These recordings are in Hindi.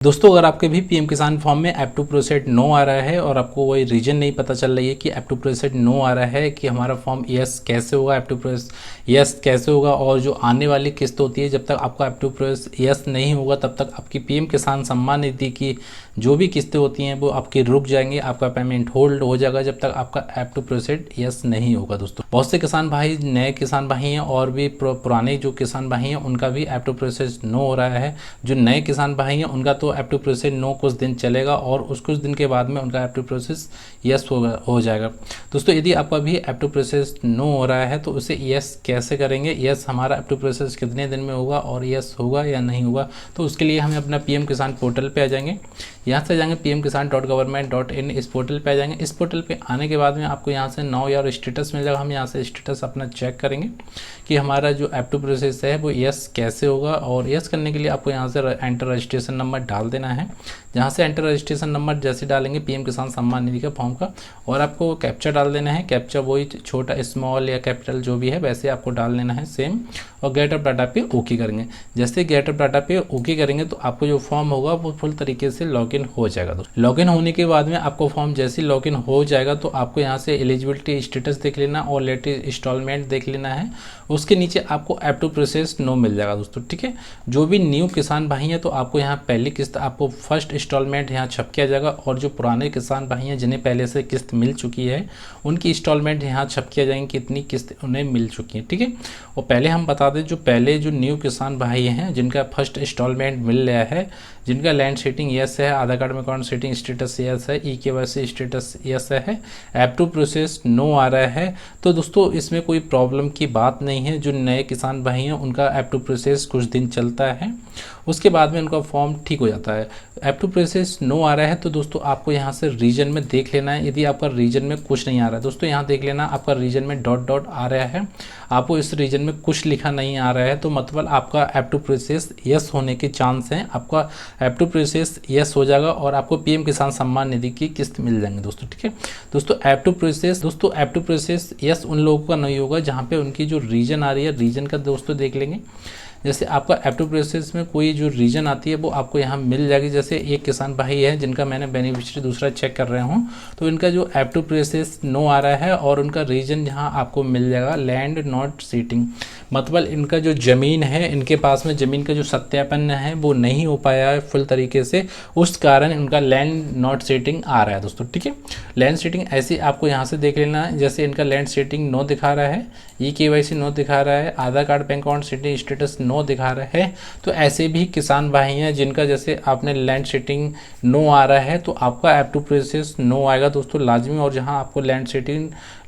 दोस्तों, अगर आपके भी पीएम किसान फॉर्म में ऐप टू प्रोसेड नो आ रहा है और आपको वही रीजन नहीं पता चल रही है कि ऐप टू प्रोसेड नो आ रहा है कि हमारा फॉर्म यस कैसे होगा, ऐप टू प्रोसेस यस कैसे होगा, और जो आने वाली किस्त होती है जब तक आपका ऐप टू प्रोसेस यस नहीं होगा तब तक आपकी पीएम किसान सम्मान निधि की जो भी किस्तें होती हैं वो आपकी रुक जाएंगी, आपका पेमेंट होल्ड हो जाएगा जब तक आपका ऐप टू प्रोसेड यस नहीं होगा। दोस्तों, बहुत से किसान भाई नए किसान भाई हैं और भी पुराने जो किसान भाई हैं उनका भी ऐप टू प्रोसेस नो हो रहा है। जो नए किसान भाई हैं उनका तो ऐप टू प्रोसेस नो कुछ दिन चलेगा और उस कुछ दिन के बाद में उनका ऐप टू प्रोसेस यस हो जाएगा। दोस्तों, यदि आपका भी ऐप टू प्रोसेस नो हो रहा है तो उसे यस कैसे करेंगे, यस हमारा ऐप टू प्रोसेस कितने दिन में होगा और यस होगा या नहीं होगा, तो उसके लिए हमें अपना पीएम किसान पोर्टल पे आ जाएंगे। यहाँ से जाएंगे pmkisan.government.in, इस पोर्टल पे आ जाएंगे। इस पोर्टल पे आने के बाद में आपको यहाँ से नाउ या स्टेटस मिल जाएगा। हम यहाँ से स्टेटस अपना चेक करेंगे कि हमारा जो ऐप टू प्रोसेस है वो यस कैसे होगा, और यस करने के लिए आपको यहाँ से एंटर रजिस्ट्रेशन नंबर डाल देना है। जहाँ से एंटर रजिस्ट्रेशन नंबर जैसे डालेंगे पीएम किसान सम्मान निधि का फॉर्म का, और आपको कैप्चा डाल देना है। कैप्चा वही छोटा स्मॉल या कैपिटल जो भी है वैसे आपको डाल देना है सेम, और गेट ऑफ डाटा पे ओके करेंगे। जैसे गेट ऑफ डाटा पे ओके करेंगे तो आपको जो फॉर्म होगा वो फुल तरीके से लॉगिन हो जाएगा। दोस्तों, लॉगिन होने के बाद में आपको फॉर्म जैसे लॉगिन हो जाएगा तो आपको यहाँ से एलिजिबिलिटी स्टेटस देख लेना और लेटेस्ट इंस्टॉलमेंट देख लेना है। उसके नीचे आपको ऐप टू प्रोसेस नो मिल जाएगा। दोस्तों, ठीक है, जो भी न्यू किसान भाई हैं तो आपको यहाँ पहली किस्त आपको फर्स्ट इंस्टॉलमेंट यहाँ छप किया जाएगा, और जो पुराने किसान भाई हैं जिन्हें पहले से किस्त मिल चुकी है उनकी इंस्टॉलमेंट यहाँ छप किया जाएंगे कितनी किस्त उन्हें मिल चुकी है। ठीक है, और पहले हम बता दें जो पहले जो न्यू किसान भाई हैं जिनका फर्स्ट इंस्टॉलमेंट मिल रहा है, जिनका लैंड सेटिंग यस है, आधार कार्ड में अकाउंट सेटिंग स्टेटस यस है, ईकेवाईसी स्टेटस यस है, ऐप टू प्रोसेस नो आ रहा है, तो दोस्तों इसमें कोई प्रॉब्लम की बात नहीं है। जो नए किसान भाई हैं उनका ऐप टू प्रोसेस कुछ दिन चलता है, उसके बाद में उनका फॉर्म ठीक हो जाता है। ऐप टू प्रोसेस नो आ रहा है तो दोस्तों आपको यहाँ से रीजन में देख लेना है। यदि आपका रीजन में कुछ नहीं आ रहा है, दोस्तों यहाँ देख लेना आपका रीजन में डॉट डॉट आ रहा है, आपको इस रीजन में कुछ लिखा नहीं आ रहा है तो मतलब आपका ऐप टू प्रोसेस यस होने के चांस हैं। आपका ऐप टू प्रोसेस यस हो जाएगा और आपको पीएम किसान सम्मान निधि की किस्त मिल जाएंगे। दोस्तों, ठीक है, दोस्तों ऐप टू प्रोसेस यस उन लोगों का नहीं होगा जहाँ पे उनकी जो रीजन आ रही है, रीजन का दोस्तों देख लेंगे। जैसे आपका ऐप टू प्रोसेस में कोई जो रीजन आती है वो आपको यहाँ मिल जाएगी। जैसे एक किसान भाई है जिनका मैंने बेनिफिशियरी दूसरा चेक कर रहा हूँ, तो इनका जो ऐप टू प्रोसेस नो आ रहा है और उनका रीजन यहाँ आपको मिल जाएगा लैंड नॉट सीटिंग, मतलब इनका जो ज़मीन है, इनके पास में ज़मीन का जो सत्यापन है वो नहीं हो पाया है फुल तरीके से, उस कारण इनका लैंड नॉट सेटिंग आ रहा है। दोस्तों, ठीक है, लैंड सेटिंग ऐसे आपको यहाँ से देख लेना है। जैसे इनका लैंड सेटिंग नो दिखा रहा है, ईकेवाईसी नो दिखा रहा है, Aadhaar card bank account setting status no दिखा रहा है, तो ऐसे भी किसान भाई हैं जिनका जैसे आपने लैंड सेटिंग नो आ रहा है तो आपका ऐप टू प्रोसेस नो आएगा दोस्तों लाजमी। और जहां आपको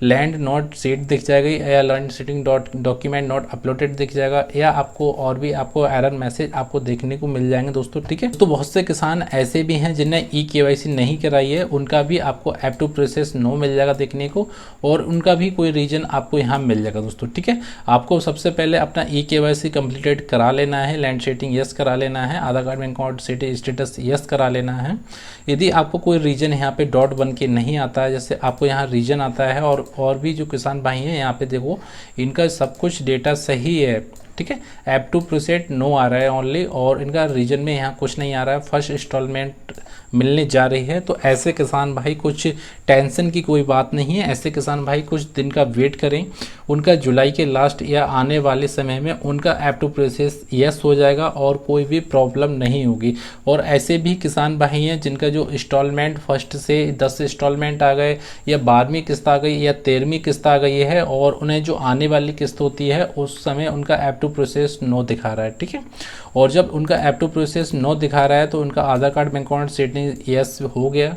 लैंड नॉट सेट दिख जाएगा या land setting document not uploaded दिख जाएगा, या आपको और भी आपको एरर मैसेज आपको देखने को मिल जाएंगे। दोस्तों, ठीक है, तो बहुत से किसान ऐसे भी हैं जिन्हें ईकेवाईसी नहीं कराई है, उनका भी आपको ऐप टू प्रोसेस नो मिल जाएगा देखने को, और उनका भी कोई रीजन आपको यहाँ मिल जाएगा। दोस्तों, ठीक है, आपको सबसे पहले अपना ईकेवाईसी कंप्लीटेड करा लेना है, लैंड सेटिंग यस करा लेना है, Aadhaar card bank account setting status yes करा लेना है। यदि आपको कोई रीजन यहाँ पे डॉट बन के नहीं आता है, जैसे आपको यहाँ रीजन आता है और भी जो किसान भाई हैं यहाँ पे देखो इनका सब कुछ डेटा सही है, ठीक है, ऐप टू प्रोसेस नो आ रहा है ओनली, और इनका रीजन में यहाँ कुछ नहीं आ रहा है, फर्स्ट इंस्टॉलमेंट मिलने जा रही है, तो ऐसे किसान भाई कुछ टेंशन की कोई बात नहीं है। ऐसे किसान भाई कुछ दिन का वेट करें, उनका जुलाई के लास्ट या आने वाले समय में उनका ऐप टू प्रोसेस यस हो जाएगा और कोई भी प्रॉब्लम नहीं होगी। और ऐसे भी किसान भाई हैं जिनका जो इंस्टॉलमेंट फर्स्ट से 10 इंस्टॉलमेंट आ गए या 12वीं किस्त आ गई या 13वीं किस्त आ गई है, और उन्हें जो आने वाली किस्त होती है उस समय उनका ऐप टू प्रोसेस नो दिखा रहा है, ठीक है, और जब उनका ऐप टू प्रोसेस नो दिखा रहा है तो उनका Aadhaar card bank account setting yes हो गया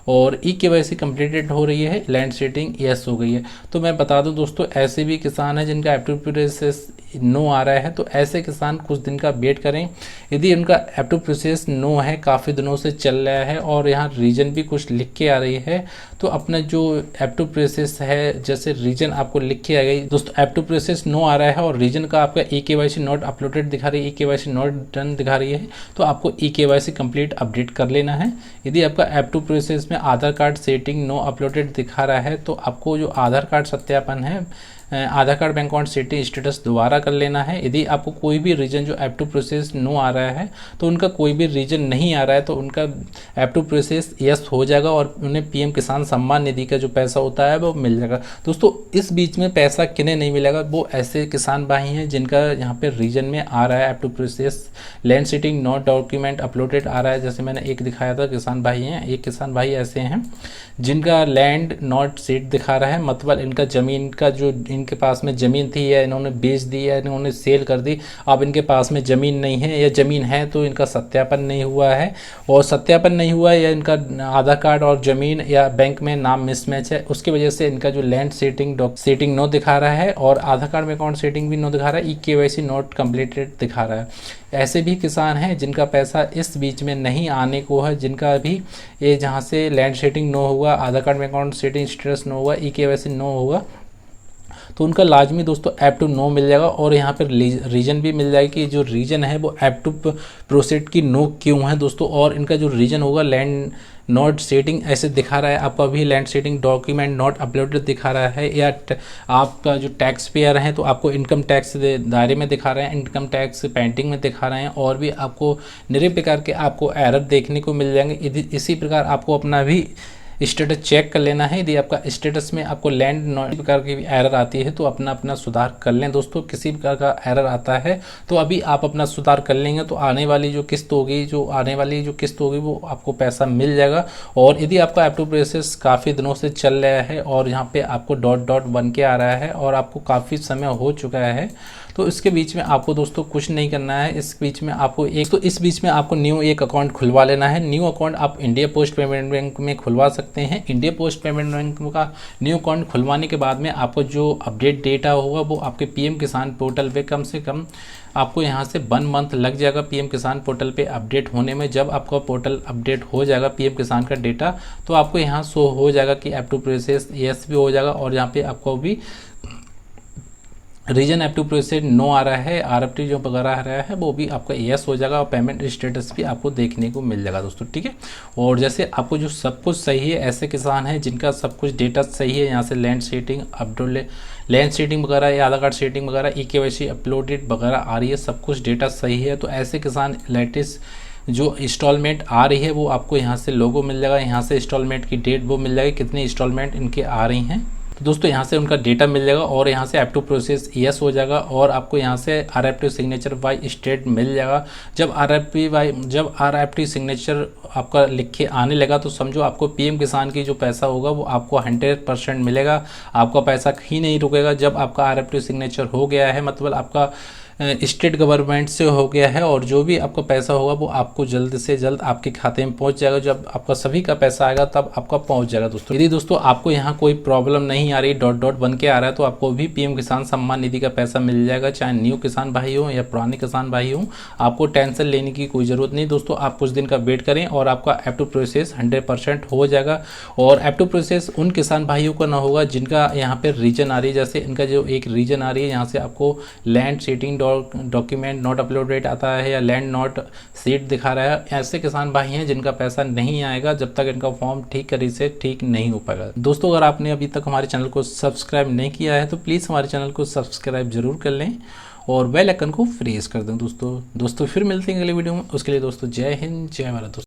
और ईकेवाईसी कंप्लीटेड हो रही है, लैंड सेटिंग यस हो गई है। तो मैं बता दूं दोस्तों, ऐसे भी किसान हैं जिनका ऐप टू प्रोसेस नो आ रहा है, तो ऐसे किसान कुछ दिन का वेट करें। यदि उनका ऐप टू प्रोसेस नो है, काफ़ी दिनों से चल रहा है और यहाँ रीजन भी कुछ लिख के आ रही है, तो अपना जो ऐप टू प्रोसेस है जैसे रीजन आपको लिख के आ गई दोस्तों, ऐप टू प्रोसेस नो आ रहा है और रीजन का आपका ईकेवाईसी नॉट अपलोडेड दिखा रही है, ईकेवाईसी नॉट डन दिखा रही है, तो आपको ईकेवाईसी कंप्लीट अपडेट कर लेना है। यदि आपका ऐप टू प्रोसेस में आधार कार्ड सेटिंग नो अपलोडेड दिखा रहा है तो आपको जो आधार कार्ड सत्यापन है Aadhaar card bank account setting status दोबारा कर लेना है। यदि आपको कोई भी रीजन जो ऐप टू प्रोसेस नो आ रहा है तो उनका कोई भी रीजन नहीं आ रहा है तो उनका ऐप टू प्रोसेस यस हो जाएगा और उन्हें पीएम किसान सम्मान निधि का जो पैसा होता है वो मिल जाएगा। दोस्तों इस बीच में पैसा किन्हें नहीं मिलेगा, वो ऐसे किसान भाई हैं जिनका यहाँ पे रीजन में आ रहा है app to process land seeding not document uploaded आ रहा है। जैसे मैंने एक दिखाया था किसान भाई हैं, एक किसान भाई ऐसे हैं जिनका लैंड नॉट सीट दिखा रहा है, मतलब इनका ज़मीन का जो इनके पास में ज़मीन थी या इन्होंने बेच दी या इन्होंने सेल कर दी, अब इनके पास में ज़मीन नहीं है या ज़मीन है तो इनका सत्यापन नहीं हुआ है, और सत्यापन नहीं हुआ है या इनका आधार कार्ड और ज़मीन या बैंक में नाम मिसमैच है, उसकी वजह से इनका जो लैंड सेटिंग नो दिखा रहा है और आधार कार्ड में अकाउंट सेटिंग भी नो दिखा रहा है, KYC नॉट कंप्लीटेड दिखा रहा है। ऐसे भी किसान हैं जिनका पैसा इस बीच में नहीं आने को है, जिनका भी ये जहाँ से लैंड सेटिंग नो हुआ, आधार कार्ड में अकाउंट सेटिंग स्टेटस नो हुआ, KYC नो होगा, तो उनका लाजमी दोस्तों ऐप टू नो मिल जाएगा। और यहाँ पर रीजन भी मिल जाएगी कि जो रीजन है वो ऐप टू प्रोसीड की नो क्यों है दोस्तों, और इनका जो रीजन होगा लैंड नॉट सेटिंग ऐसे दिखा रहा है, आपका भी land setting document not uploaded दिखा रहा है, या आपका जो टैक्स पेयर हैं तो आपको इनकम टैक्स दायरे में दिखा रहे हैं, इनकम टैक्स पेंडिंग में दिखा रहे हैं, और भी आपको निरे प्रकार के आपको एरर देखने को मिल जाएंगे। इसी प्रकार आपको अपना भी स्टेटस चेक कर लेना है। यदि आपका स्टेटस में आपको लैंड नॉट प्रकार की एरर आती है तो अपना सुधार कर लें दोस्तों। किसी प्रकार का एरर आता है तो अभी आप अपना सुधार कर लेंगे तो आने वाली जो किस्त होगी वो आपको पैसा मिल जाएगा। और यदि आपका ऐप टू प्रोसेस काफ़ी दिनों से चल रहा है और यहाँ पे आपको डॉट बन के आ रहा है और आपको काफ़ी समय हो चुका है, तो इसके बीच में आपको दोस्तों कुछ नहीं करना है। इस बीच में आपको न्यू एक अकाउंट खुलवा लेना है। न्यू अकाउंट आप इंडिया पोस्ट पेमेंट बैंक में खुलवा सकते हैं। इंडिया पोस्ट पेमेंट बैंक का न्यू अकाउंट खुलवाने के बाद में आपको जो अपडेट डेटा होगा वो आपके पीएम किसान पोर्टल पे कम से कम आपको यहाँ से 1 मंथ लग जाएगा पीएम किसान पोर्टल पे अपडेट होने में। जब आपका पोर्टल अपडेट हो जाएगा पीएम किसान का डेटा तो आपको यहाँ शो हो जाएगा कि ऐप टू प्रोसेस यस भी हो जाएगा, और यहाँ पे आपको भी reason app to process no आ रहा है, RFT जो वगैरह आ रहा है वो भी आपका यस हो जाएगा और पेमेंट स्टेटस भी आपको देखने को मिल जाएगा दोस्तों, ठीक है। और जैसे आपको जो सब कुछ सही है, ऐसे किसान हैं जिनका सब कुछ डेटा सही है, यहाँ से लैंड सेटिंग वगैरह या आधार कार्ड सेटिंग वगैरह KYC अपलोडेड वगैरह आ रही है, सब कुछ डेटा सही है, तो ऐसे किसान लेटेस्ट जो इंस्टॉलमेंट आ रही है वो आपको यहाँ से लोगो मिल जाएगा, यहाँ से इंस्टॉलमेंट की डेट वो मिल जाएगी, कितनी इंस्टॉलमेंट इनके आ रही हैं, तो दोस्तों यहाँ से उनका डेटा मिल जाएगा और यहाँ से ऐप टू प्रोसेस यस हो जाएगा और आपको यहाँ से RFT सिग्नेचर बाय स्टेट मिल जाएगा। जब RFT सिग्नेचर आपका लिख के आने लगा तो समझो आपको पीएम किसान की जो पैसा होगा वो आपको 100% मिलेगा, आपका पैसा कहीं नहीं रुकेगा। जब आपका RFT सिग्नेचर हो गया है मतलब आपका स्टेट गवर्नमेंट से हो गया है और जो भी आपका पैसा होगा वो आपको जल्द से जल्द आपके खाते में पहुंच जाएगा। जब आपका सभी का पैसा आएगा तब आपका पहुंच जाएगा दोस्तों। यदि दोस्तों आपको यहाँ कोई प्रॉब्लम नहीं आ रही, डॉट बन के आ रहा है, तो आपको भी पीएम किसान सम्मान निधि का पैसा मिल जाएगा, चाहे न्यू किसान भाई हो या पुराने किसान भाई हो। आपको टेंशन लेने की कोई ज़रूरत नहीं दोस्तों, आप कुछ दिन का वेट करें और आपका ऐप टू प्रोसेस 100% हो जाएगा। और ऐप टू प्रोसेस उन किसान भाइयों का ना होगा जिनका यहाँ पर रीजन आ रही है, जैसे इनका जो एक रीजन आ रही है यहाँ से आपको land setting document not uploaded आता है या लैंड नॉट सीट दिखा रहा है। ऐसे किसान भाई हैं जिनका पैसा नहीं आएगा जब तक इनका फॉर्म ठीक नहीं हो पाएगा। दोस्तों अगर आपने अभी तक हमारे चैनल को सब्सक्राइब नहीं किया है तो प्लीज़ हमारे चैनल को सब्सक्राइब जरूर कर लें और बेल आइकन को प्रेस कर दें दोस्तों। फिर मिलते हैं अगले वीडियो में, उसके लिए दोस्तों जय हिंद जय भारत दोस्तों।